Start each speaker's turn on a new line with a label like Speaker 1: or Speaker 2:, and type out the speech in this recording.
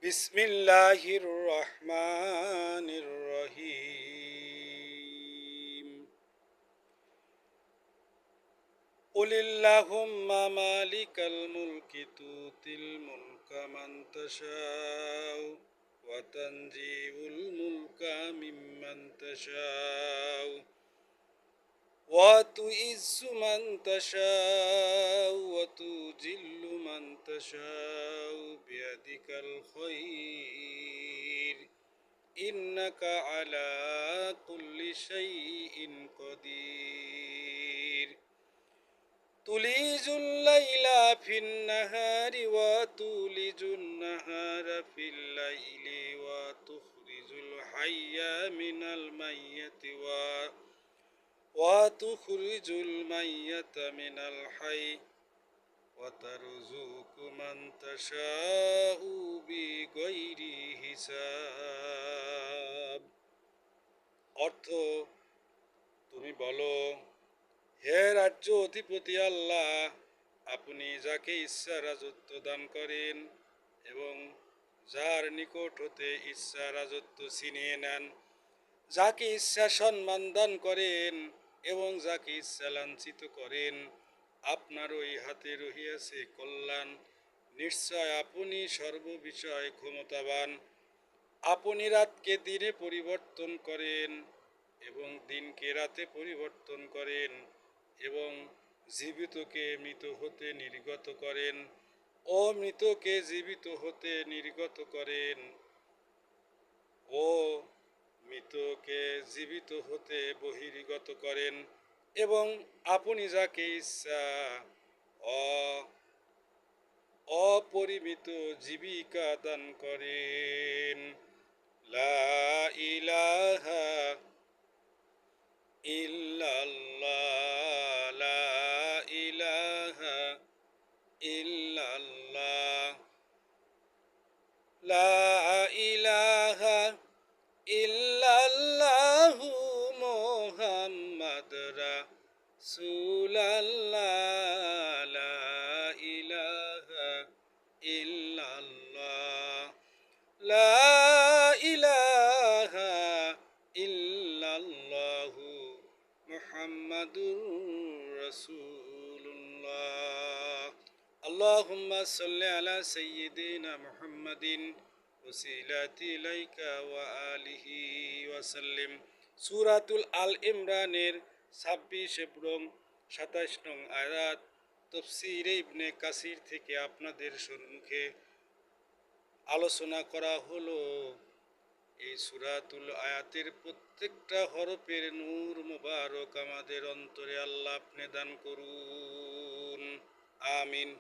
Speaker 1: বিসমিল্লাহির রহমানির রহিম। কুলিল্লাহুম্মা মালিকাল মুলকি তুতিল মুলকা মান তাশাউ ওয়া তানজিউল মুলকা মিম্মান তাশাউ ওয়া তুইজ্জু মান তাশাউ ওয়া তুজিল্লু মান তাশাউ বিয়াদিকাল খায়র ইন্নাকা আলা কুল্লি শাইইন কাদির। তুলিজুল লাইলা ফিন নাহারি ওয়া তুলিজুন নাহারা ফিল লাইলি ওয়া তুখরিজুল হাইয়া মিনাল মাইয়াতি ওয়া তুখরিজুল মাইয়াতা মিনাল হাই ওয়া তারযুকু মান তাশাউ বিগাইরি হিসাব। অর্থ, তুমি বলো, হে রাজ্য অধিপতি আল্লাহ, আপনি যাকে ইচ্ছা রাজত্ব দান করেন এবং যার নিকট হতে ইচ্ছা রাজত্ব ছিনিয়ে নেন, যাকে ইচ্ছা সম্মান দান করেন এবং যাকে ইচ্ছা লাঞ্ছিত করেন। আপনার ওই হাতে রহিয়াছে কল্যাণ। নিশ্চয় আপনি সর্ববিষয় ক্ষমতাবান। আপনি রাতকে দিনে পরিবর্তন করেন এবং দিনকে রাতে পরিবর্তন করেন এবং জীবিতকে মৃত হতে নির্গত করেন ও মৃতকে জীবিত হতে নির্গত করেন ও মৃতকে জীবিত হতে বহির্গত করেন এবং আপনি যাকে ইচ্ছা অপরিমিত জীবিকা দান করেন। লা ইলাহা ইল্লাল্লাহ, লা ইলাহা ইল্লাল্লাহ, লা ইলাহা ইল্লাল্লাহু মুহাম্মাদ রাসূলুল্লাহ, লা ইলাহা ইল্লাল্লাহ, লা ইলাহা ইল্লাল্লাহু মুহাম্মাদুর রাসূলুল্লাহ। আল্লাহুম্মা সাল্লি আলা সাইয়্যিদিনা মুহাম্মাদিন ওয়াসিলাতি ইলাইকা ওয়া আলিহি ওয়া সাল্লিম। সূরাতুল আল ইমরানের ২৬ এবং ২৭ নং আয়াত তাফসীরে ইবনে কাসির থেকে আপনাদের সম্মুখে আলোচনা করা হলো। এই সূরাতুল আয়াতের প্রত্যেকটা হরফের নূর মুবারক আমাদের অন্তরে আল্লাহ আপনি দান করুন। আমিন।